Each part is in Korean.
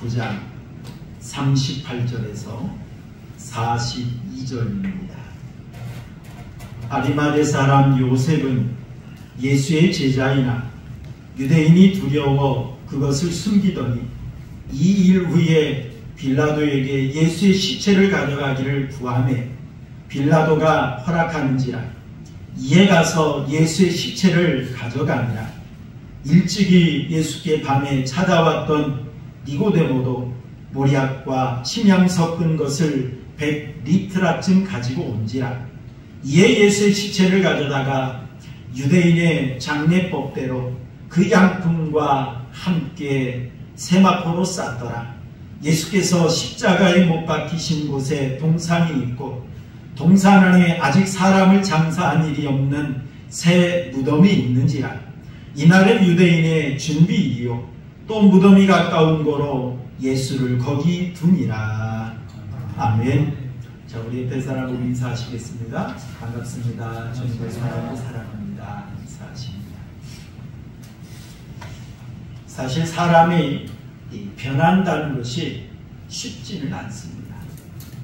9장 38절에서 42절입니다. 아리마대 사람 요셉은 예수의 제자이나 유대인이 두려워 그것을 숨기더니 이 일 후에 빌라도에게 예수의 시체를 가져가기를 구하매 빌라도가 허락하는지라 이에 가서 예수의 시체를 가져가니라. 일찍이 예수께 밤에 찾아왔던 니고데모도 모략과 침향 섞은 것을 100리트라쯤 가지고 온지라. 이에 예수의 시체를 가져다가 유대인의 장례법대로 그 양품과 함께 세마포로 쌌더라. 예수께서 십자가에 못 박히신 곳에 동산이 있고 동산 안에 아직 사람을 장사한 일이 없는 새 무덤이 있는지라. 이날은 유대인의 준비일이요 또 무덤이 가까운 거로 예수를 거기 두니라. 아멘. 자, 우리 옆에 사람으로 인사하시겠습니다. 반갑습니다. 주님의 사랑을 사랑합니다. 인사하십니다. 사실 사람이 변한다는 것이 쉽지는 않습니다.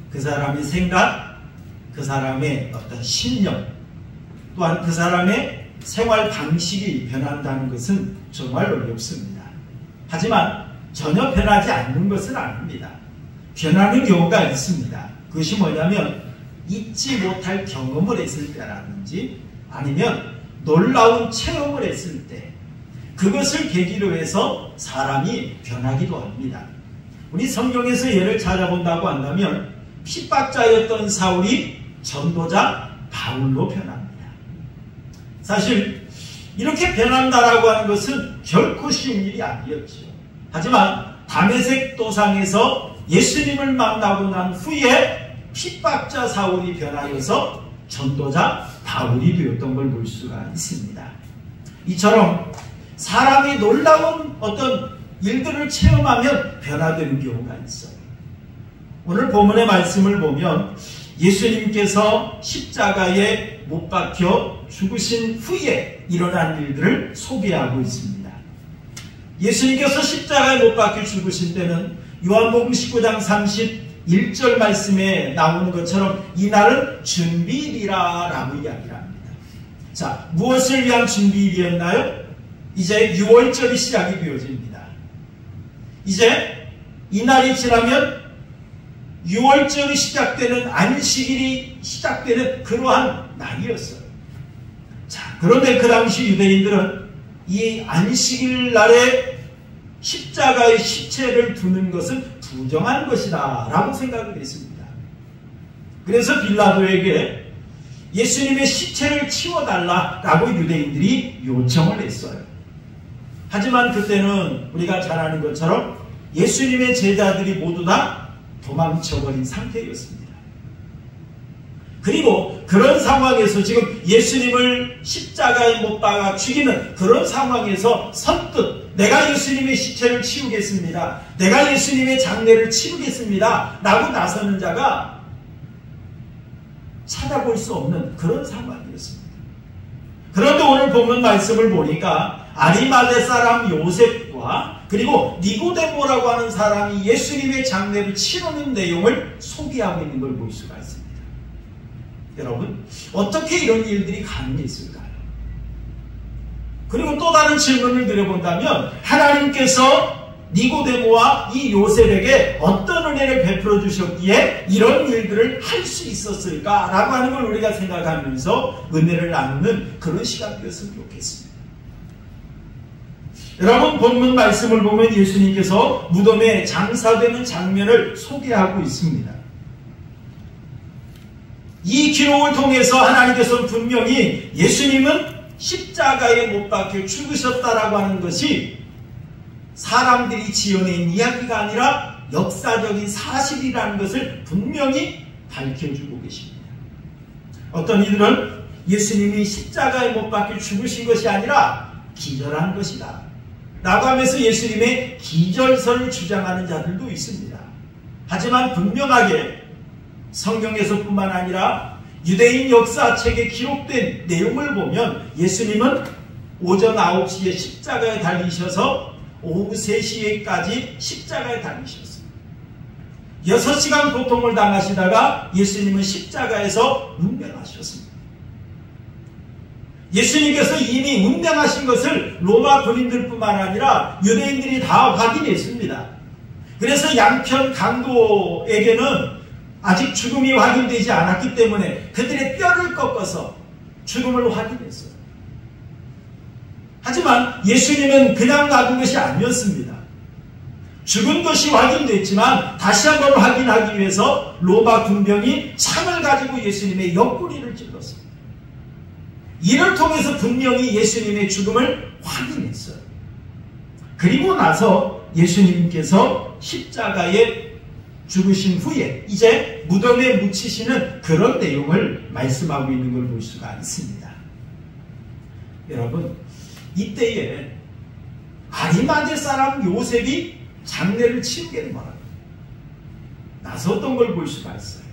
그 사람의 생각, 그 사람의 어떤 신념, 또한 그 사람의 생활 방식이 변한다는 것은 정말 어렵습니다. 하지만 전혀 변하지 않는 것은 아닙니다. 변하는 경우가 있습니다. 그것이 뭐냐면 잊지 못할 경험을 했을 때라든지 아니면 놀라운 체험을 했을 때 그것을 계기로 해서 사람이 변하기도 합니다. 우리 성경에서 예를 찾아본다고 한다면 핍박자였던 사울이 전도자 바울로 변합니다. 사실 이렇게 변한다라고 하는 것은 결코 쉬운 일이 아니었죠. 하지만 다메섹 도상에서 예수님을 만나고 난 후에 핍박자 사울이 변하여서 전도자 바울이 되었던 걸 볼 수가 있습니다. 이처럼 사람이 놀라운 어떤 일들을 체험하면 변화되는 경우가 있어요. 오늘 본문의 말씀을 보면 예수님께서 십자가에 못 박혀 죽으신 후에 일어난 일들을 소개하고 있습니다. 예수님께서 십자가에 못 박혀 죽으신 때는 요한복음 19장 31절 말씀에 나오는 것처럼 이날은 준비일이라 라고 이야기를 합니다. 자, 무엇을 위한 준비일이었나요? 이제 6월절이 시작이 되어집니다. 이제 이날이 지나면 6월절이 시작되는 안식일이 시작되는 그러한 날이었어요. 자, 그런데 그 당시 유대인들은 이 안식일 날에 십자가의 시체를 두는 것은 부정한 것이다 라고 생각을 했습니다. 그래서 빌라도에게 예수님의 시체를 치워달라라고 유대인들이 요청을 했어요. 하지만 그때는 우리가 잘 아는 것처럼 예수님의 제자들이 모두 다 도망쳐버린 상태였습니다. 그리고 그런 상황에서 지금 예수님을 십자가에 못 박아 죽이는 그런 상황에서 선뜻 내가 예수님의 시체를 치우겠습니다. 내가 예수님의 장례를 치르겠습니다. 라고 나서는 자가 찾아볼 수 없는 그런 상황이었습니다. 그런데 오늘 본문 말씀을 보니까 아리마대 사람 요셉과 그리고 니고데모라고 하는 사람이 예수님의 장례를 치르는 내용을 소개하고 있는 걸 볼 수가 있습니다. 여러분, 어떻게 이런 일들이 가능했을까요? 그리고 또 다른 질문을 드려본다면 하나님께서 니고데모와 이 요셉에게 어떤 은혜를 베풀어 주셨기에 이런 일들을 할 수 있었을까라고 하는 걸 우리가 생각하면서 은혜를 나누는 그런 시간이었으면 좋겠습니다. 여러분, 본문 말씀을 보면 예수님께서 무덤에 장사되는 장면을 소개하고 있습니다. 이 기록을 통해서 하나님께서는 분명히 예수님은 십자가에 못 박혀 죽으셨다라고 하는 것이 사람들이 지어낸 이야기가 아니라 역사적인 사실이라는 것을 분명히 밝혀주고 계십니다. 어떤 이들은 예수님이 십자가에 못 박혀 죽으신 것이 아니라 기절한 것이다 라고 하면서 예수님의 기절설을 주장하는 자들도 있습니다. 하지만 분명하게 성경에서뿐만 아니라 유대인 역사책에 기록된 내용을 보면 예수님은 오전 9시에 십자가에 달리셔서 오후 3시에까지 십자가에 달리셨습니다. 6시간 고통을 당하시다가 예수님은 십자가에서 운명하셨습니다. 예수님께서 이미 운명하신 것을 로마 군인들뿐만 아니라 유대인들이 다 확인했습니다. 그래서 양편 강도에게는 아직 죽음이 확인되지 않았기 때문에 그들의 뼈를 꺾어서 죽음을 확인했어요. 하지만 예수님은 그냥 놔둔 것이 아니었습니다. 죽은 것이 확인됐지만 다시 한번 확인하기 위해서 로마 군병이 창을 가지고 예수님의 옆구리를 찔렀습니다. 이를 통해서 분명히 예수님의 죽음을 확인했어요. 그리고 나서 예수님께서 십자가에 죽으신 후에 이제 무덤에 묻히시는 그런 내용을 말씀하고 있는 걸 볼 수가 있습니다. 여러분, 이때에 아리마대 사람 요셉이 장례를 치르게 된 거랍니다. 나섰던 걸 볼 수가 있어요.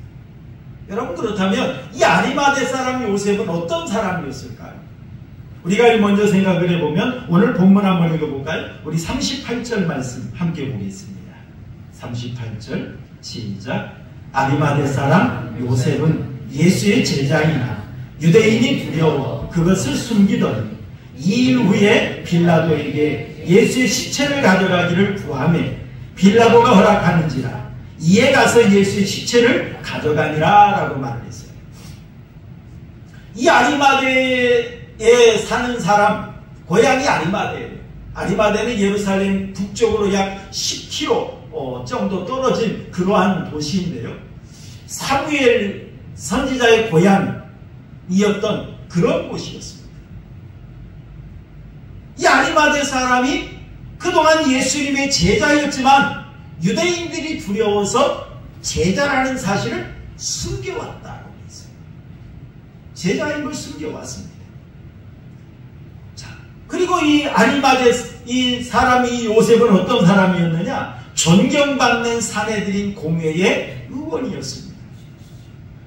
여러분, 그렇다면 이 아리마대 사람 요셉은 어떤 사람이었을까요? 우리가 먼저 생각을 해보면 오늘 본문 한번 읽어볼까요? 우리 38절 말씀 함께 보겠습니다. 38절 시작. 아리마대 사람 요셉은 예수의 제자이나 유대인이 두려워 그것을 숨기더니 2일 후에 빌라도에게 예수의 시체를 가져가기를 구하며 빌라도가 허락하는지라 이에 가서 예수의 시체를 가져가니라 라고 말을 했어요. 이 아리마대에 사는 사람, 고향이 아리마대예요. 아리마대는 예루살렘 북쪽으로 약 10km 정도 떨어진 그러한 도시인데요. 사무엘 선지자의 고향이었던 그런 곳이었습니다. 이 아리마대 사람이 그동안 예수님의 제자였지만 유대인들이 두려워서 제자라는 사실을 숨겨왔다고 했어요. 제자인 걸 숨겨왔습니다. 자, 그리고 이 아리마대 이 사람이 이 요셉은 어떤 사람이었느냐? 존경받는 사내들인 공회의 의원이었습니다.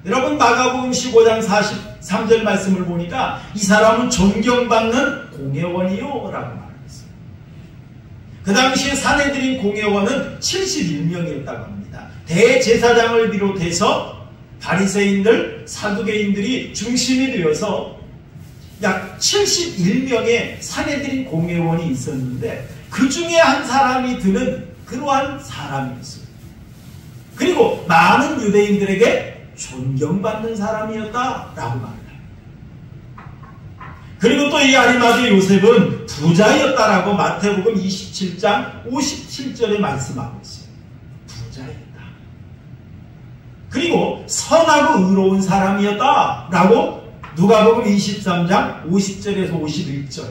여러분, 마가복음 15장 43절 말씀을 보니까 이 사람은 존경받는 공회원이요 라고 말했어요. 그 당시에 사내들인 공회원은 71명이었다고 합니다. 대제사장을 비롯해서 바리새인들, 사두개인들이 중심이 되어서 약 71명의 사내들인 공회원이 있었는데 그 중에 한 사람이 드는 그러한 사람이었어요. 그리고 많은 유대인들에게 존경받는 사람이었다라고 말합니다. 그리고 또 이 아리마대 요셉은 부자였다라고 마태복음 27장 57절에 말씀하고 있어요. 부자였다. 그리고 선하고 의로운 사람이었다라고 누가복음 23장 50절에서 51절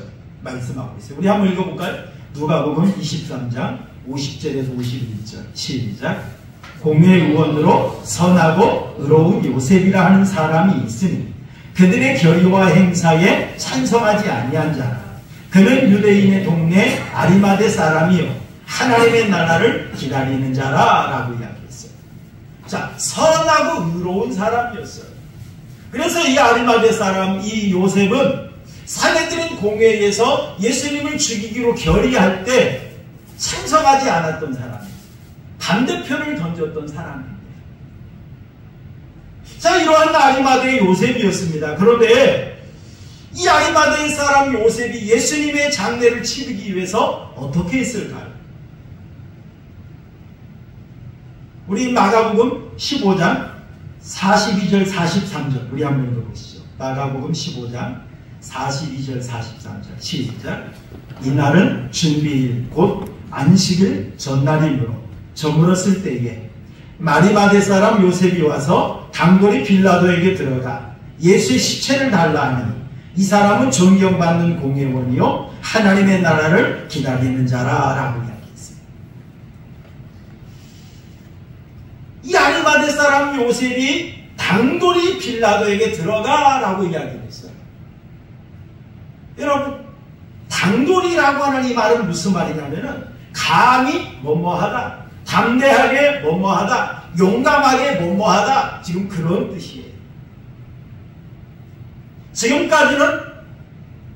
말씀하고 있어요. 우리 한번 읽어볼까요? 누가복음 23장 50절에서 51절 시작. 공회 의원으로 선하고 의로운 요셉이라 하는 사람이 있으니 그들의 결의와 행사에 찬성하지 아니한 자라. 그는 유대인의 동네 아리마대 사람이요 하나님의 나라를 기다리는 자라 라고 이야기했어요. 자, 선하고 의로운 사람이었어요. 그래서 이 아리마대 사람 이 요셉은 사내들인 공회에서 예수님을 죽이기로 결의할 때 찬성하지 않았던 사람이에요. 반대편을 던졌던 사람입니다. 자, 이러한 아리마대의 요셉이었습니다. 그런데 이 아리마대 사람 요셉이 예수님의 장례를 치르기 위해서 어떻게 했을까요? 우리 마가복음 15장 42절 43절 우리 한번 읽어보시죠. 마가복음 15장 42절 43절 시작. 이날은 준비일 곧 안식일 전날이므로 저물었을 때에 마리마대 사람 요셉이 와서 단골이 빌라도에게 들어가 예수의 시체를 달라 하니 이 사람은 존경받는 공회원이요 하나님의 나라를 기다리는 자라 라고 이야기했어요. 이 아리마대 사람 요셉이 단골이 빌라도에게 들어가 라고 이야기했어요. 여러분, 단골이라고 하는 이 말은 무슨 말이냐면은 감히 뭐뭐하다, 담대하게 뭐뭐하다, 용감하게 뭐뭐하다, 지금 그런 뜻이에요. 지금까지는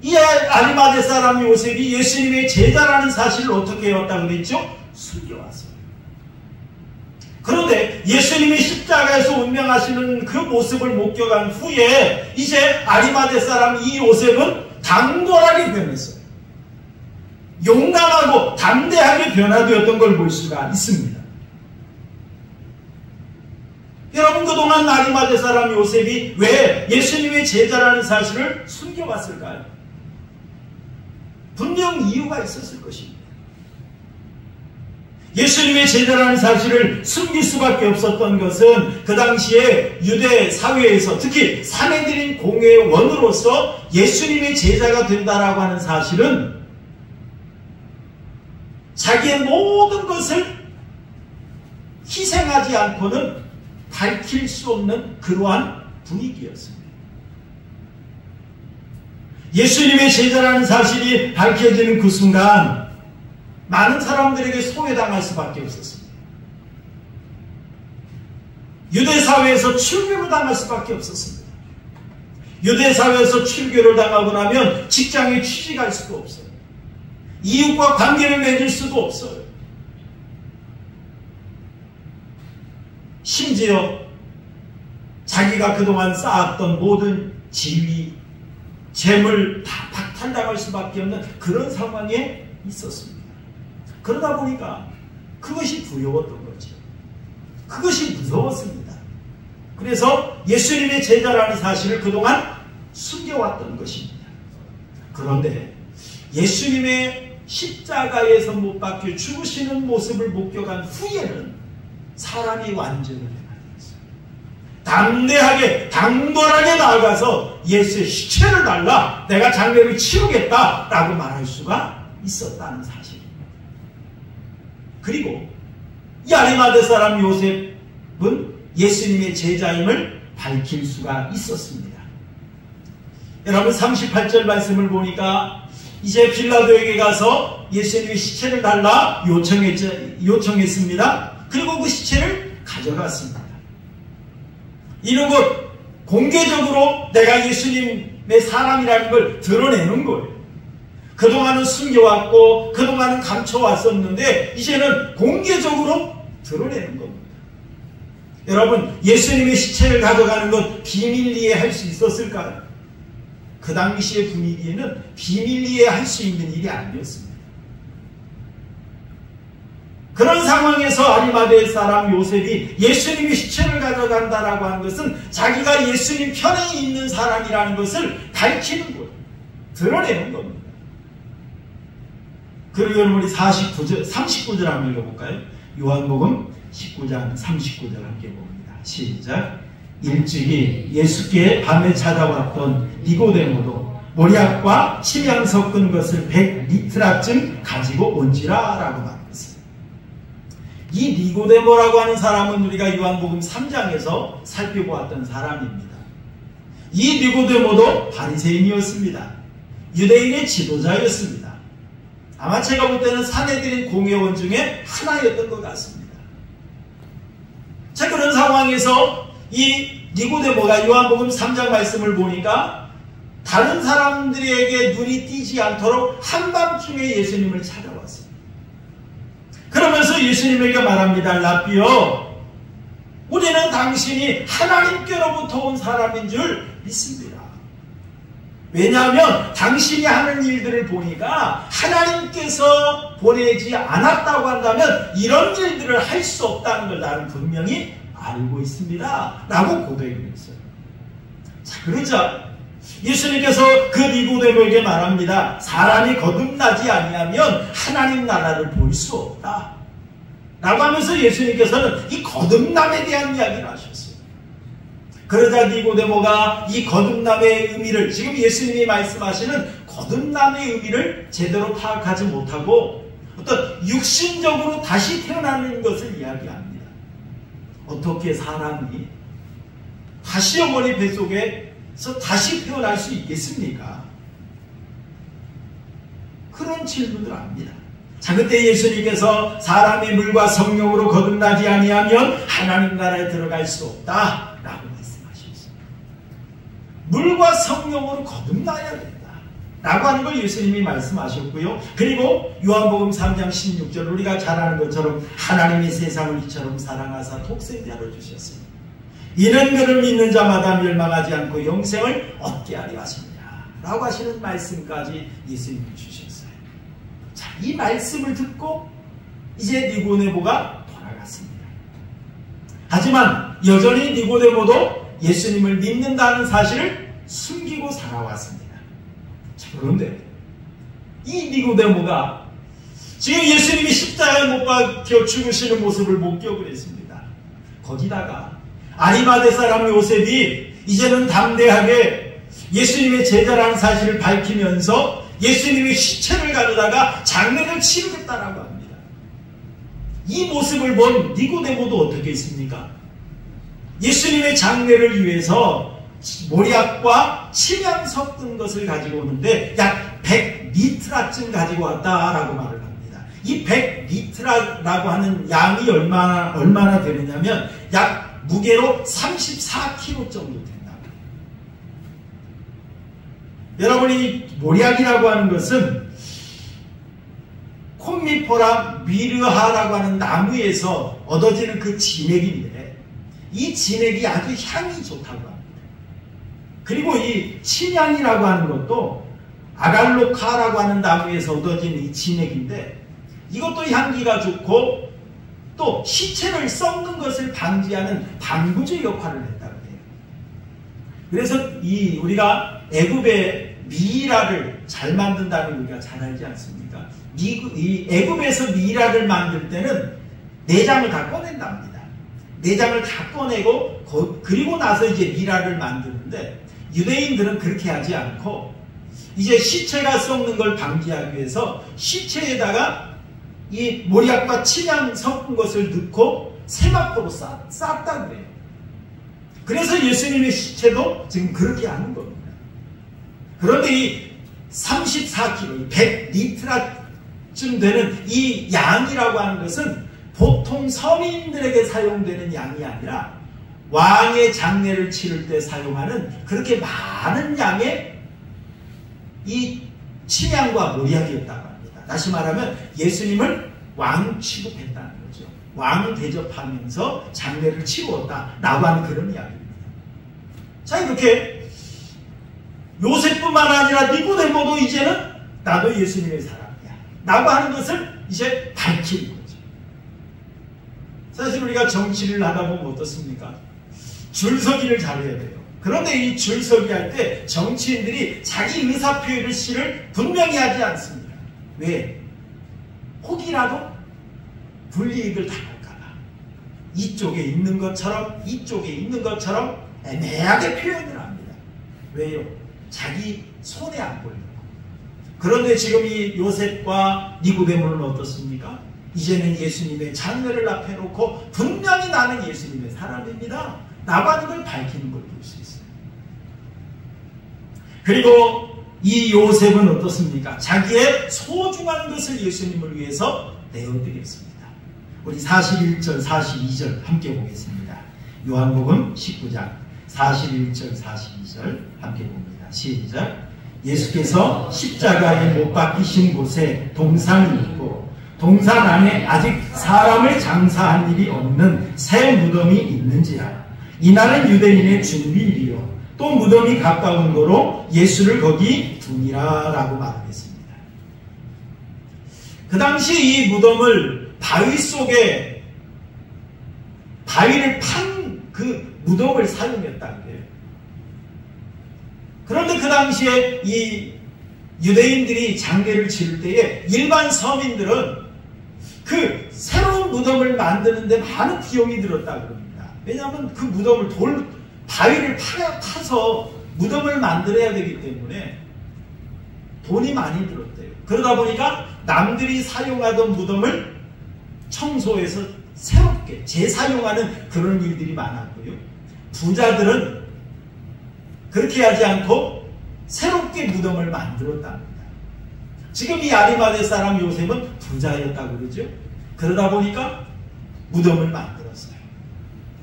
이 아리마대 사람 요셉이 예수님의 제자라는 사실을 어떻게 해왔다고 그랬죠? 숨겨왔어요. 그런데 예수님이 십자가에서 운명하시는 그 모습을 목격한 후에 이제 아리마대 사람 이 요셉은 당돌하게 변했어요. 용감하고 담대하게 변화되었던 걸 볼 수가 있습니다. 여러분, 그동안 아리마대 사람 요셉이 왜 예수님의 제자라는 사실을 숨겨왔을까요? 분명 이유가 있었을 것입니다. 예수님의 제자라는 사실을 숨길 수밖에 없었던 것은 그 당시에 유대 사회에서 특히 산헤드린 공회원으로서 예수님의 제자가 된다라고 하는 사실은 자기의 모든 것을 희생하지 않고는 밝힐 수 없는 그러한 분위기였습니다. 예수님의 제자라는 사실이 밝혀지는 그 순간 많은 사람들에게 소외당할 수밖에 없었습니다. 유대사회에서 출교를 당할 수밖에 없었습니다. 유대사회에서 출교를 당하고 나면 직장에 취직할 수도 없어요. 이웃과 관계를 맺을 수도 없어요. 심지어 자기가 그동안 쌓았던 모든 지위, 재물 다 박탈당할 수밖에 없는 그런 상황에 있었습니다. 그러다 보니까 그것이 두려웠던 거죠. 그것이 무서웠습니다. 그래서 예수님의 제자라는 사실을 그동안 숨겨왔던 것입니다. 그런데 예수님의 십자가에서 못 박혀 죽으시는 모습을 목격한 후에는 사람이 완전히 변화되었어요. 담대하게 당돌하게 나아가서 예수의 시체를 달라 내가 장례를 치르겠다라고 말할 수가 있었다는 사실입니다. 그리고 이 아리마대 사람 요셉은 예수님의 제자임을 밝힐 수가 있었습니다. 여러분, 38절 말씀을 보니까 이제 빌라도에게 가서 예수님의 시체를 달라 요청했습니다. 그리고 그 시체를 가져갔습니다. 이런 것 공개적으로 내가 예수님의 사람이라는 걸 드러내는 거예요. 그동안은 숨겨왔고 그동안은 감춰왔었는데 이제는 공개적으로 드러내는 겁니다. 여러분, 예수님의 시체를 가져가는 것 비밀리에 할 수 있었을까요? 그 당시의 분위기에는 비밀리에 할 수 있는 일이 아니었습니다. 그런 상황에서 아리마대 사람 요셉이 예수님의 시체를 가져간다라고 하는 것은 자기가 예수님 편에 있는 사람이라는 것을 밝히는 거예요. 드러내는 겁니다. 그리고 우리 39절 한번 읽어볼까요? 요한복음 19장 39절 함께 봅니다. 시작. 일찍이 예수께 밤에 찾아왔던 니고데모도 모략과 침향 섞은 것을 100리트라쯤 가지고 온지라 라고 말했습니다. 이 니고데모라고 하는 사람은 우리가 요한복음 3장에서 살펴보았던 사람입니다. 이 니고데모도 바리새인이었습니다. 유대인의 지도자였습니다. 아마 제가 볼 때는 산헤드린 공회원 중에 하나였던 것 같습니다. 자, 그런 상황에서 이 니고데모가 요한복음 3장 말씀을 보니까 다른 사람들에게 눈이 띄지 않도록 한밤중에 예수님을 찾아왔습니다. 그러면서 예수님에게 말합니다. 라삐요, 우리는 당신이 하나님께로부터 온 사람인 줄 믿습니다. 왜냐하면 당신이 하는 일들을 보니까 하나님께서 보내지 않았다고 한다면 이런 일들을 할 수 없다는 걸 나는 분명히 알고 있습니다 라고 고백을 했어요. 자, 그러자 예수님께서 그 니고데모에게 말합니다. 사람이 거듭나지 아니하면 하나님 나라를 볼 수 없다 라고 하면서 예수님께서는 이 거듭남에 대한 이야기를 하셨어요. 그러자 니고데모가 이 거듭남의 의미를, 지금 예수님이 말씀하시는 거듭남의 의미를 제대로 파악하지 못하고 어떤 육신적으로 다시 태어나는 것을 이야기합니다. 어떻게 사람이 다시 어머니 뱃속에서 다시 태어날 수 있겠습니까? 그런 질문을 합니다. 자, 그때 예수님께서 사람이 물과 성령으로 거듭나지 아니하면 하나님 나라에 들어갈 수 없다 라고 말씀하셨습니다. 물과 성령으로 거듭나야 된다 라고 하는 걸 예수님이 말씀하셨고요. 그리고 요한복음 3장 16절 우리가 잘 아는 것처럼 하나님이 세상을 이처럼 사랑하사 독생자를 주셨으니 이는 그를 믿는 자마다 멸망하지 않고 영생을 얻게 하려 하십니다. 라고 하시는 말씀까지 예수님이 주셨어요. 자, 이 말씀을 듣고 이제 니고데모가 돌아갔습니다. 하지만 여전히 니고데모도 예수님을 믿는다는 사실을 숨기고 살아왔습니다. 자, 그런데 이 니고데모가 지금 예수님이 십자가에 못 박혀 죽으시는 모습을 목격을 했습니다. 거기다가 아리마대 사람 요셉이 이제는 담대하게 예수님의 제자라는 사실을 밝히면서 예수님의 시체를 가져다가 장례를 치르겠다라고 합니다. 이 모습을 본 니고데모도 어떻게 했습니까? 예수님의 장례를 위해서 모략과 침향 섞은 것을 가지고 오는데 약 100리트라쯤 가지고 왔다라고 말을 합니다. 이 100리트라고 하는 양이 얼마나 되느냐면 약 무게로 34kg 정도 된다고. 여러분이 모략이라고 하는 것은 콤미포라 미르하라고 하는 나무에서 얻어지는 그 진액인데 이 진액이 아주 향이 좋다고 합니다. 그리고 이 침향이라고 하는 것도 아갈로카라고 하는 나무에서 얻어지는 이 진액인데 이것도 향기가 좋고 또 시체를 썩는 것을 방지하는 방부제 역할을 했다고 해요. 그래서 우리가 애굽의 미이라를 잘 만든다는 우리가 잘 알지 않습니까? 이 애굽에서 미이라를 만들 때는 내장을 다 꺼낸답니다. 내장을 다 꺼내고 그리고 나서 이제 미이라를 만드는데 유대인들은 그렇게 하지 않고 이제 시체가 썩는 걸 방지하기 위해서 시체에다가 이 모략과 침향 섞은 것을 넣고 세마포로 쌌다고 그래요. 그래서 예수님의 시체도 지금 그렇게 하는 겁니다. 그런데 이 34kg, 100리트라쯤 되는 이 양이라고 하는 것은 보통 서민들에게 사용되는 양이 아니라 왕의 장례를 치를 때 사용하는 그렇게 많은 양의 이 침향과 모략이었다고 합니다. 다시 말하면 예수님을 왕 취급했다는 거죠. 왕 대접하면서 장례를 치루었다라고 하는 그런 이야기입니다. 자, 이렇게 요셉뿐만 아니라 니고데모도 이제는 나도 예수님의 사람이야 라고 하는 것을 이제 밝히는 거죠. 사실 우리가 정치를 하다 보면 어떻습니까? 줄서기를 잘해야 돼요. 그런데 이 줄서기 할 때 정치인들이 자기 의사표시를 분명히 하지 않습니다. 왜? 혹이라도 불이익을 당할까봐. 이쪽에 있는 것처럼 이쪽에 있는 것처럼 애매하게 표현을 합니다. 왜요? 자기 손에 안 보이고. 그런데 지금 이 요셉과 니고데모는 어떻습니까? 이제는 예수님의 장례를 앞에 놓고 분명히 나는 예수님의 사람입니다 라고 하는 걸 밝히는 걸 볼 수 있어요. 그리고 이 요셉은 어떻습니까? 자기의 소중한 것을 예수님을 위해서 내어드렸습니다. 우리 41절, 42절 함께 보겠습니다. 요한복음 19장 41절, 42절 함께 봅니다. 시작. 예수께서 십자가에 못 박히신 곳에 동산이 있고 동산 안에 아직 사람을 장사한 일이 없는 새 무덤이 있는지라. 이날은 유대인의 준비일이요 또 무덤이 가까운 거로 예수를 거기 두니라 라고 말했습니다. 그 당시 이 무덤을 바위 속에 바위를 판 그 무덤을 사용했다는 거예요. 그런데 그 당시에 이 유대인들이 장례를 치를 때에 일반 서민들은 그 새로운 무덤을 만드는데 많은 비용이 들었다고 합니다. 왜냐하면 그 무덤을 바위를 파서 무덤을 만들어야 되기 때문에 돈이 많이 들었대요. 그러다 보니까 남들이 사용하던 무덤을 청소해서 새롭게 재사용하는 그런 일들이 많았고요. 부자들은 그렇게 하지 않고 새롭게 무덤을 만들었답니다. 지금 이 아리마대 사람 요셉은 부자였다고 그러죠. 그러다 보니까 무덤을 만들었어요.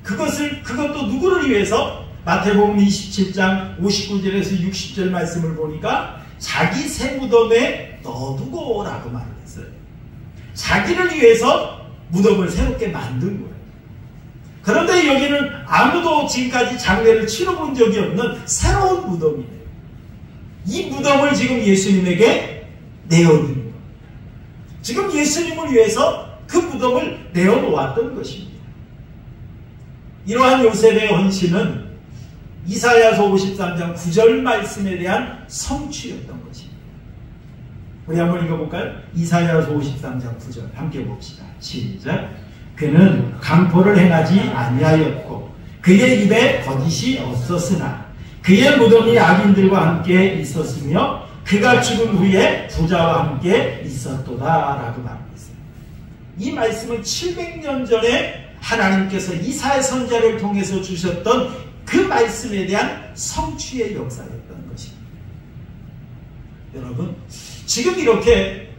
그것도 누구를 위해서? 마태복음 27장 59절에서 60절 말씀을 보니까 자기 새 무덤에 넣어두고 라고 말을 했어요. 자기를 위해서 무덤을 새롭게 만든 거예요. 그런데 여기는 아무도 지금까지 장례를 치러본 적이 없는 새로운 무덤이에요. 이 무덤을 지금 예수님에게 내어드린 거예요. 지금 예수님을 위해서 그 무덤을 내어놓았던 것입니다. 이러한 요셉의 헌신은 이사야서 53장 9절 말씀에 대한 성취였던 것입니다. 우리 한번 읽어볼까요? 이사야서 53장 9절 함께 봅시다. 시작. 그는 강포를 행하지 아니하였고 그의 입에 거짓이 없었으나 그의 무덤이 악인들과 함께 있었으며 그가 죽은 후에 부자와 함께 있었도다 라고 말했어요. 이 말씀은 700년 전에 하나님께서 이사야 선지자를 통해서 주셨던 그 말씀에 대한 성취의 역사였던 것입니다. 여러분, 지금 이렇게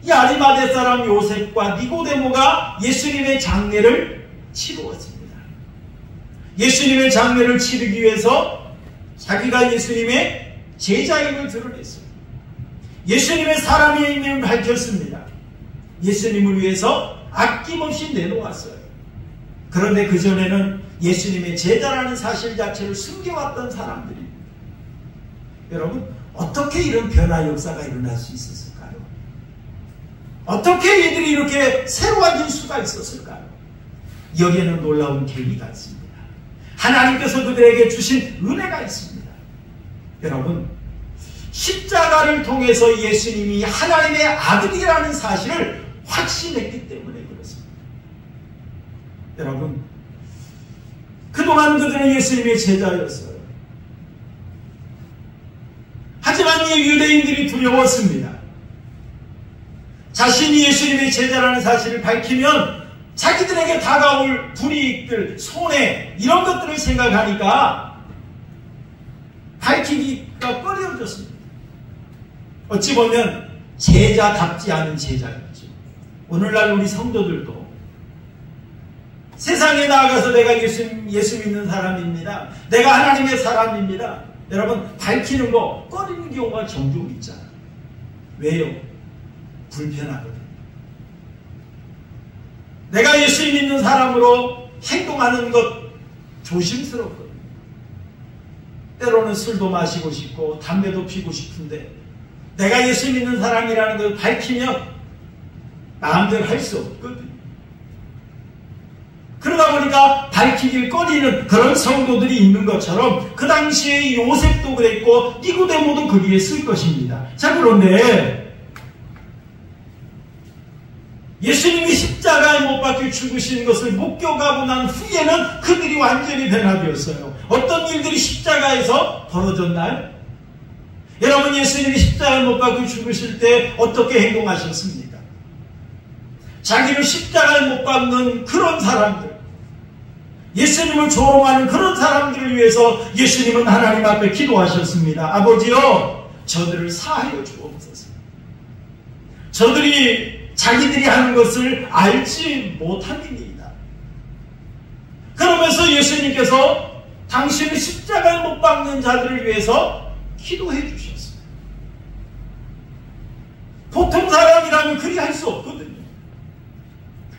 이 아리마대 사람 요셉과 니고데모가 예수님의 장례를 치루었습니다. 예수님의 장례를 치르기 위해서 자기가 예수님의 제자임을 드러냈어요. 예수님의 사람임을 밝혔습니다. 예수님을 위해서 아낌없이 내놓았어요. 그런데 그전에는 예수님의 제자라는 사실 자체를 숨겨왔던 사람들입니다. 여러분, 어떻게 이런 변화 역사가 일어날 수 있었을까요? 어떻게 이들이 이렇게 새로워질 수가 있었을까요? 여기에는 놀라운 계기가 있습니다. 하나님께서 그들에게 주신 은혜가 있습니다. 여러분, 십자가를 통해서 예수님이 하나님의 아들이라는 사실을 확신했기 때문에 그렇습니다. 여러분, 그동안 그들은 예수님의 제자였어요. 하지만 이 유대인들이 두려웠습니다. 자신이 예수님의 제자라는 사실을 밝히면 자기들에게 다가올 불이익들, 손해 이런 것들을 생각하니까 밝히기가 꺼려졌습니다. 어찌 보면 제자답지 않은 제자였죠. 오늘날 우리 성도들도 세상에 나아가서 내가 예수 믿는 사람입니다. 내가 하나님의 사람입니다. 여러분, 밝히는 거 꺼리는 경우가 종종 있잖아요. 왜요? 불편하거든요. 내가 예수 믿는 사람으로 행동하는 것 조심스럽거든요. 때로는 술도 마시고 싶고 담배도 피우고 싶은데 내가 예수 믿는 사람이라는 걸 밝히면 마음대로 할 수 없거든요. 그러다 보니까 밝히길 꺼리는 그런 성도들이 있는 것처럼 그 당시에 요셉도 그랬고 니고데모도 거기에 쓸 것입니다. 자, 그런데 예수님이 십자가에 못 박혀 죽으시는 것을 목격하고 난 후에는 그들이 완전히 변화되었어요. 어떤 일들이 십자가에서 벌어졌나요? 여러분, 예수님이 십자가에 못 박혀 죽으실 때 어떻게 행동하셨습니까? 자기를 십자가에 못 박는 그런 사람들, 예수님을 조롱하는 그런 사람들을 위해서 예수님은 하나님 앞에 기도하셨습니다. 아버지여, 저들을 사하여 주옵소서. 저들이 자기들이 하는 것을 알지 못함이니이다. 그러면서 예수님께서 당신을 십자가에 못 박는 자들을 위해서 기도해 주셨어요. 보통 사람이라면 그리 할 수 없거든요.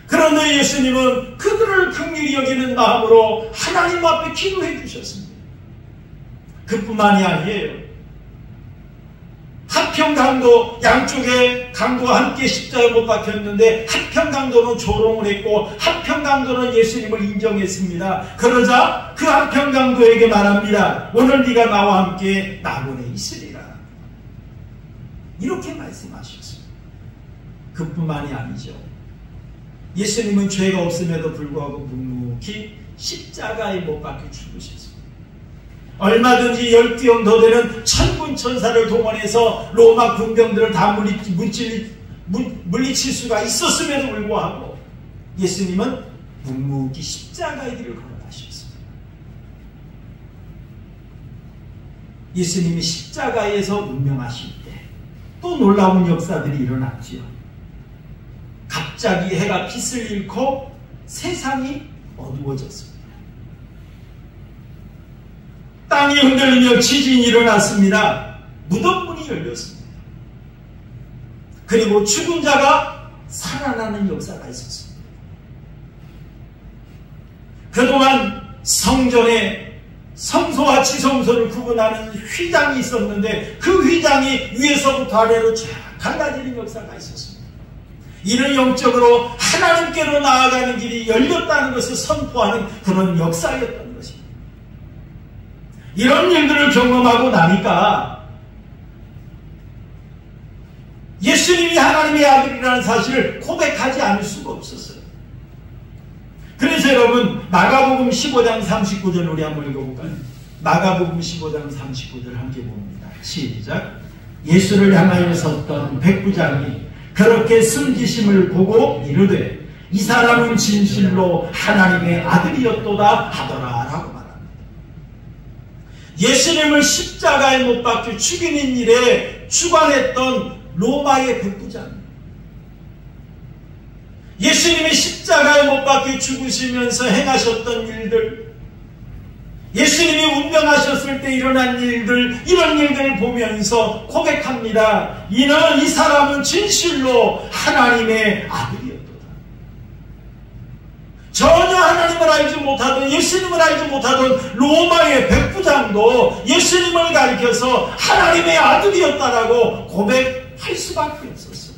그런데 예수님은 그들을 긍휼히 여기는 마음으로 하나님 앞에 기도해 주셨습니다. 그뿐만이 아니에요. 한편 강도, 양쪽에 강도와 함께 십자가에 못 박혔는데 한편 강도는 조롱을 했고 한편 강도는 예수님을 인정했습니다. 그러자 그 한편 강도에게 말합니다. 오늘 네가 나와 함께 낙원에 있으리라. 이렇게 말씀하셨어요. 그뿐만이 아니죠. 예수님은 죄가 없음에도 불구하고 묵묵히 십자가에 못 박혀 죽으셨습니다. 얼마든지 10귀형 더 되는 천군 천사를 동원해서 로마 군병들을 다 물리칠 수가 있었음에도 불구하고 예수님은 묵묵히 십자가의 길을 걸어가셨습니다. 예수님이 십자가에서 운명하실 때 또 놀라운 역사들이 일어났지요. 갑자기 해가 빛을 잃고 세상이 어두워졌습니다. 땅이 흔들리며 지진이 일어났습니다. 무덤문이 문이 열렸습니다. 그리고 죽은 자가 살아나는 역사가 있었습니다. 그동안 성전에 성소와 지성소를 구분하는 휘장이 있었는데 그 휘장이 위에서부터 아래로 쫙 갈라지는 역사가 있었습니다. 이는 영적으로 하나님께로 나아가는 길이 열렸다는 것을 선포하는 그런 역사였던 것입니다. 이런 일들을 경험하고 나니까 예수님이 하나님의 아들이라는 사실을 고백하지 않을 수가 없었어요. 그래서 여러분 마가복음 15장 39절 우리 한번 읽어볼까요? 마가복음 15장 39절 함께 봅니다. 시작. 예수를 향하여 섰던 백부장이 그렇게 숨기심을 보고 이르되 이 사람은 진실로 하나님의 아들이었도다 하더라 라고 말합니다. 예수님을 십자가에 못 박혀 죽이는 일에 주관했던 로마의 백부장, 예수님이 십자가에 못 박혀 죽으시면서 행하셨던 일들, 예수님이 운명하셨을 때 일어난 일들, 이런 일들을 보면서 고백합니다. 이는 이 사람은 진실로 하나님의 아들이었도다. 전혀 하나님을 알지 못하던, 예수님을 알지 못하던 로마의 백부장도 예수님을 가리켜서 하나님의 아들이었다라고 고백할 수밖에 없었어요.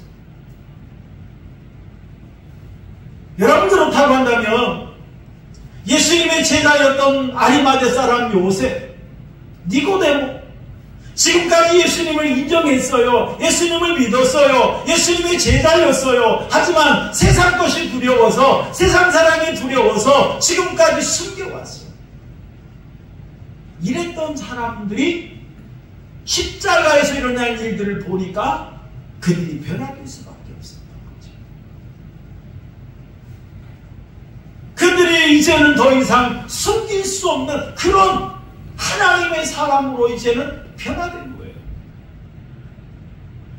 여러분 그렇다고 한다면 예수님의 제자였던 아리마대 사람 요셉, 니고데모, 지금까지 예수님을 인정했어요. 예수님을 믿었어요. 예수님의 제자였어요. 하지만 세상 것이 두려워서, 세상 사랑이 두려워서 지금까지 숨겨왔어요. 이랬던 사람들이 십자가에서 일어난 일들을 보니까 그들이 변화될 수밖에 없었던 거죠. 그들이 이제는 더 이상 숨길 수 없는 그런 하나님의 사람으로 이제는 변화된 거예요.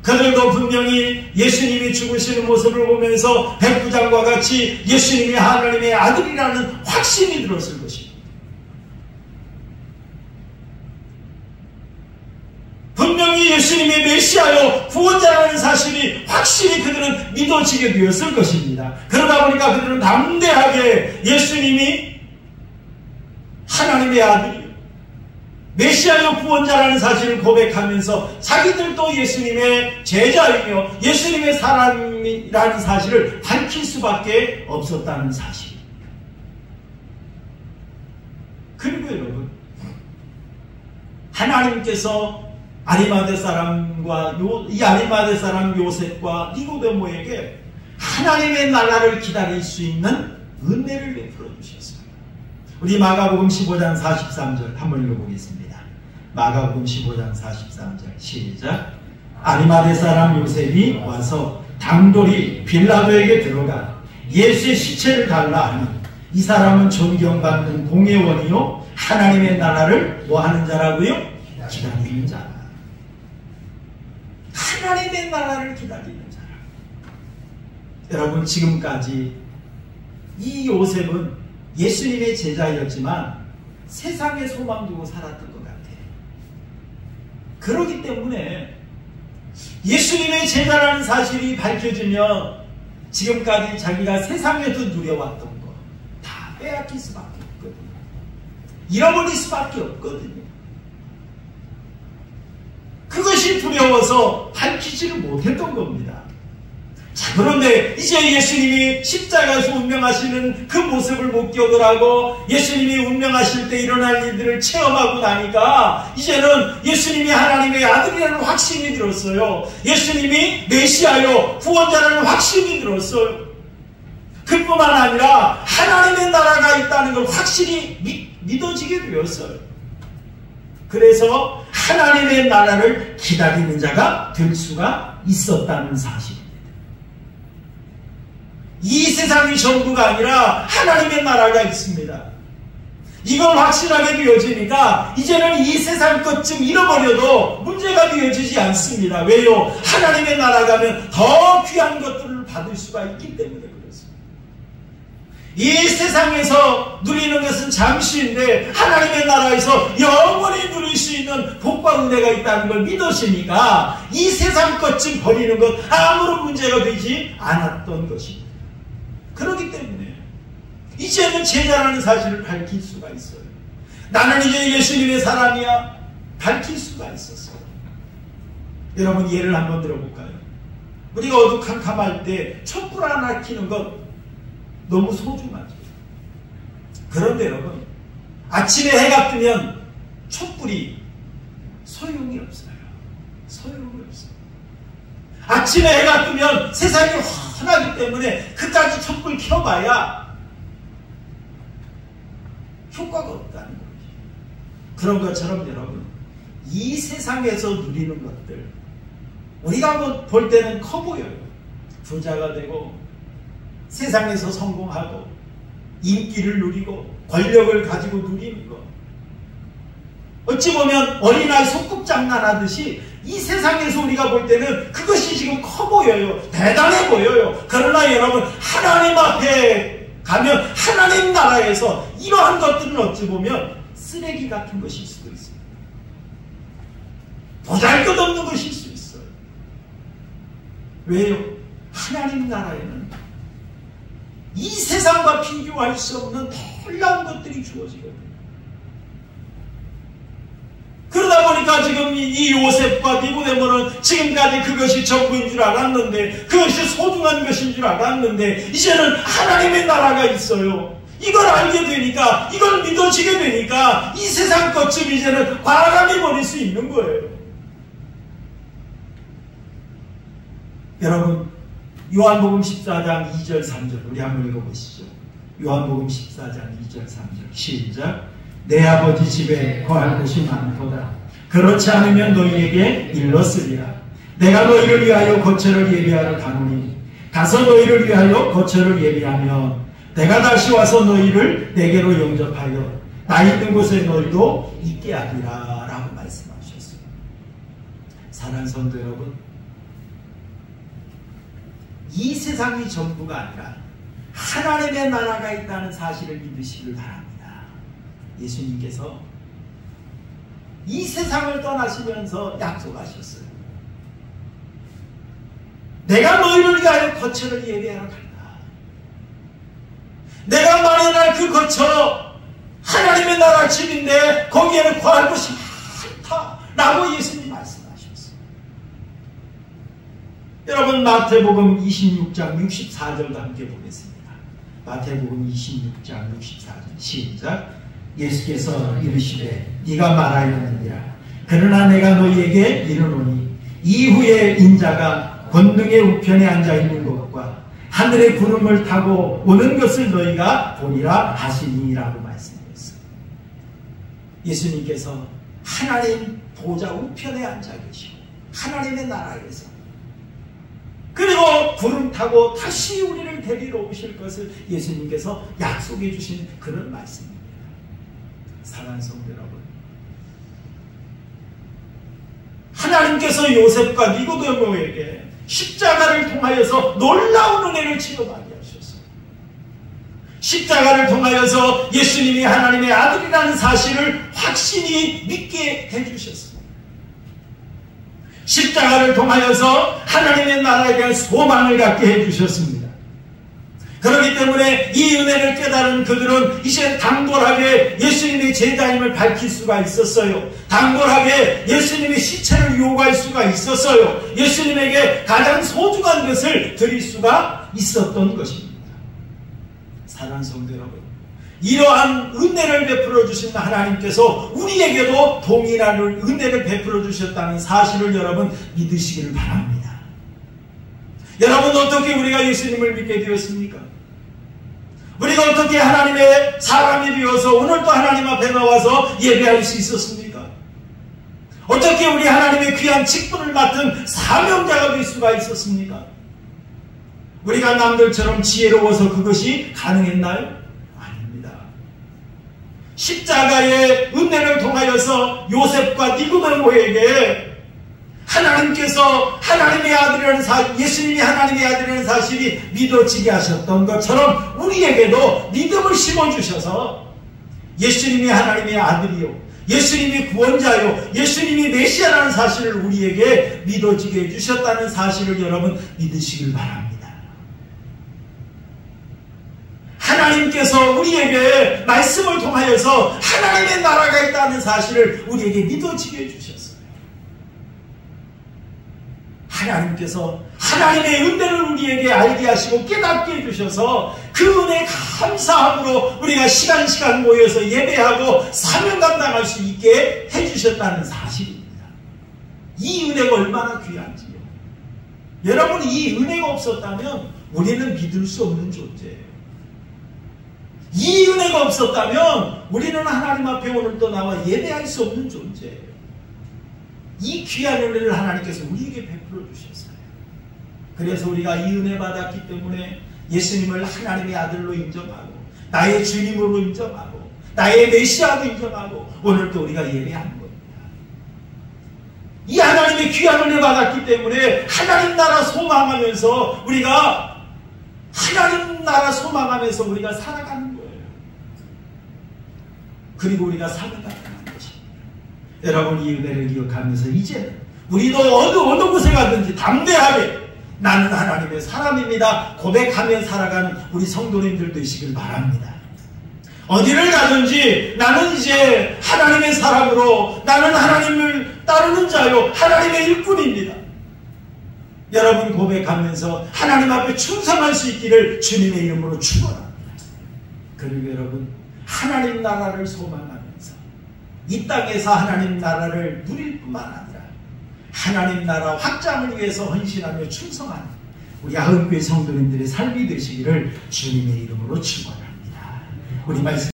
그들도 분명히 예수님이 죽으시는 모습을 보면서 백부장과 같이 예수님이 하나님의 아들이라는 확신이 들었을 것입니다. 분명히 예수님이 메시아요 구원자라는 사실이 확실히 그들은 믿어지게 되었을 것입니다. 그러다 보니까 그들은 담대하게 예수님이 하나님의 아들이요 메시아요 구원자라는 사실을 고백하면서 자기들도 예수님의 제자이며 예수님의 사람이라는 사실을 밝힐 수밖에 없었다는 사실입니다. 그리고 여러분, 하나님께서 아리마대 사람과 이 아리마대 사람 요셉과 니고데모에게 하나님의 나라를 기다릴 수 있는 은혜를 베풀어 주셨습니다. 우리 마가복음 15장 43절 한번 읽어보겠습니다. 마가복음 15장 43절 시작. 아리마대 사람 요셉이 와서 당돌이 빌라도에게 들어가 예수의 시체를 달라 하니 이 사람은 존경받는 공회원이요 하나님의 나라를 뭐하는 자라고요? 기다리는 자라. 하나님의 나라를 기다리는 자라. 여러분 지금까지 이 요셉은 예수님의 제자였지만 세상에 소망 두고 살았던 것 같아요. 그렇기 때문에 예수님의 제자라는 사실이 밝혀지면 지금까지 자기가 세상에서 누려왔던 거 다 빼앗길 수밖에 없거든요. 잃어버릴 수밖에 없거든요. 그것이 두려워서 밝히지를 못했던 겁니다. 자, 그런데 이제 예수님이 십자가에서 운명하시는 그 모습을 목격을 하고 예수님이 운명하실 때 일어날 일들을 체험하고 나니까 이제는 예수님이 하나님의 아들이라는 확신이 들었어요. 예수님이 메시아요 구원자라는 확신이 들었어요. 그뿐만 아니라 하나님의 나라가 있다는 걸 확실히 믿어지게 되었어요. 그래서 하나님의 나라를 기다리는 자가 될 수가 있었다는 사실입니다. 이 세상이 전부가 아니라 하나님의 나라가 있습니다. 이걸 확실하게 되어지니까 이제는 이 세상 것쯤 잃어버려도 문제가 되어지지 않습니다. 왜요? 하나님의 나라 가면 더 귀한 것들을 받을 수가 있기 때문에 그렇습니다. 이 세상에서 누리는 것은 잠시인데 하나님의 나라에서 영원히 누릴 수 있는 복과 은혜가 있다는 걸 믿으시니까 이 세상 것쯤 버리는 것 아무런 문제가 되지 않았던 것입니다. 그렇기 때문에 이제는 제자라는 사실을 밝힐 수가 있어요. 나는 이제 예수님의 사람이야 밝힐 수가 있었어요. 여러분 예를 한번 들어볼까요? 우리가 어두컴컴할 때 촛불 하나 켜는 것 너무 소중하죠. 그런데 여러분 아침에 해가 뜨면 촛불이 소용이 없어요. 소용이 없어요. 아침에 해가 뜨면 세상이 환하기 때문에 그까지 촛불 켜봐야 효과가 없다는 거죠. 그런 것처럼 여러분 이 세상에서 누리는 것들 우리가 볼 때는 커 보여요. 부자가 되고 세상에서 성공하고 인기를 누리고 권력을 가지고 누리는 것 어찌 보면 어린아이 소꿉장난하듯이 이 세상에서 우리가 볼 때는 그것이 지금 커 보여요. 대단해 보여요. 그러나 여러분 하나님 앞에 가면 하나님 나라에서 이러한 것들은 어찌 보면 쓰레기 같은 것일 수도 있습니다. 보잘것없는 것일 수 있어요. 왜요? 하나님 나라에는 이 세상과 비교할 수 없는 놀라운 것들이 주어지거든요. 그러다 보니까 지금 이 요셉과 니고데모는 지금까지 그것이 전부인 줄 알았는데 그것이 소중한 것인 줄 알았는데 이제는 하나님의 나라가 있어요. 이걸 알게 되니까 이걸 믿어지게 되니까 이 세상 것쯤 이제는 과감히 버릴 수 있는 거예요. 여러분 요한복음 14장 2절 3절 우리 한번 읽어보시죠. 요한복음 14장 2절 3절 시작. 내 아버지 집에 거할 곳이 많도다. 그렇지 않으면 너희에게 일렀으리라. 내가 너희를 위하여 거처를 예비하러 가노니 가서 너희를 위하여 거처를 예비하면 내가 다시 와서 너희를 내게로 영접하여 나 있는 곳에 너희도 있게 하리라 라고 말씀하셨어요. 사랑하는 성도 여러분 이 세상이 전부가 아니라 하나님의 나라가 있다는 사실을 믿으시길 바랍니다. 예수님께서 이 세상을 떠나시면서 약속하셨어요. 내가 너희를 위하여 거처를 예비하러 간다. 내가 마련할 그 거처 하나님의 나라 집인데 거기에는 거할 곳이 많다 라고 예수님 말씀하셨어요. 여러분 마태복음 26장 64절도 함께 보겠습니다. 마태복음 26장 64절 시작. 예수께서 이르시되 네가 말하였느니라. 그러나 내가 너희에게 이르노니 이후에 인자가 권능의 우편에 앉아있는 것과 하늘의 구름을 타고 오는 것을 너희가 보리라 하시니라고 말씀했어요. 예수님께서 하나님 보좌 우편에 앉아 계시고 하나님의 나라에서 그리고 구름 타고 다시 우리를 데리러 오실 것을 예수님께서 약속해 주신 그런 말씀입니다. 사랑하는 성도 여러분 하나님께서 요셉과 니고데모에게 십자가를 통하여서 놀라운 은혜를 체험하게 하셨어요. 십자가를 통하여서 예수님이 하나님의 아들이라는 사실을 확신히 믿게 해주셨습니다. 십자가를 통하여서 하나님의 나라에 대한 소망을 갖게 해주셨습니다. 그렇기 때문에 이 은혜를 깨달은 그들은 이제 당돌하게 예수님의 제자임을 밝힐 수가 있었어요. 당돌하게 예수님의 시체를 요구할 수가 있었어요. 예수님에게 가장 소중한 것을 드릴 수가 있었던 것입니다. 사랑하는 성도 여러분 이러한 은혜를 베풀어 주신 하나님께서 우리에게도 동일한 은혜를 베풀어 주셨다는 사실을 여러분 믿으시기를 바랍니다. 여러분 어떻게 우리가 예수님을 믿게 되었습니까? 우리가 어떻게 하나님의 사람이 되어서 오늘도 하나님 앞에 나와서 예배할 수 있었습니까? 어떻게 우리 하나님의 귀한 직분을 맡은 사명자가 될 수가 있었습니까? 우리가 남들처럼 지혜로워서 그것이 가능했나요? 아닙니다. 십자가의 은혜를 통하여서 요셉과 니고데모에게 하나님께서 하나님의 아들이라는 예수님이 하나님의 아들이라는 사실이 믿어지게 하셨던 것처럼 우리에게도 믿음을 심어주셔서 예수님이 하나님의 아들이요, 예수님이 구원자요, 예수님이 메시아라는 사실을 우리에게 믿어지게 해주셨다는 사실을 여러분 믿으시길 바랍니다. 하나님께서 우리에게 말씀을 통하여서 하나님의 나라가 있다는 사실을 우리에게 믿어지게 해주셨어요. 하나님께서 하나님의 은혜를 우리에게 알게 하시고 깨닫게 해주셔서 그 은혜 감사함으로 우리가 시간 모여서 예배하고 사명 감당할 수 있게 해주셨다는 사실입니다. 이 은혜가 얼마나 귀한지요. 여러분, 이 은혜가 없었다면 우리는 믿을 수 없는 존재예요. 이 은혜가 없었다면 우리는 하나님 앞에 오늘도 나와 예배할 수 없는 존재예요. 이 귀한 은혜를 하나님께서 우리에게 베풀어 주셨어요. 그래서 우리가 이 은혜 받았기 때문에 예수님을 하나님의 아들로 인정하고 나의 주님으로 인정하고 나의 메시아로 인정하고 오늘도 우리가 예배하는 겁니다. 이 하나님의 귀한 은혜 받았기 때문에 하나님 나라 소망하면서 우리가 하나님 나라 소망하면서 우리가 살아가는 거예요. 그리고 우리가 살아가는 것입니다. 여러분, 이 은혜를 기억하면서 이제는 우리도 어느 곳에 가든지 담대하게 나는 하나님의 사람입니다 고백하며 살아가는 우리 성도님들 되시길 바랍니다. 어디를 가든지 나는 이제 하나님의 사람으로, 나는 하나님을 따르는 자요, 하나님의 일꾼입니다. 여러분 고백하면서 하나님 앞에 충성할 수 있기를 주님의 이름으로 축원합니다. 그리고 여러분, 하나님 나라를 소망하면서 이 땅에서 하나님 나라를 누릴 뿐만 아니라 하나님 나라 확장을 위해서 헌신하며 충성하는 우리 하은교회 성도님들의 삶이 되시기를 주님의 이름으로 축원합니다. 우리 말씀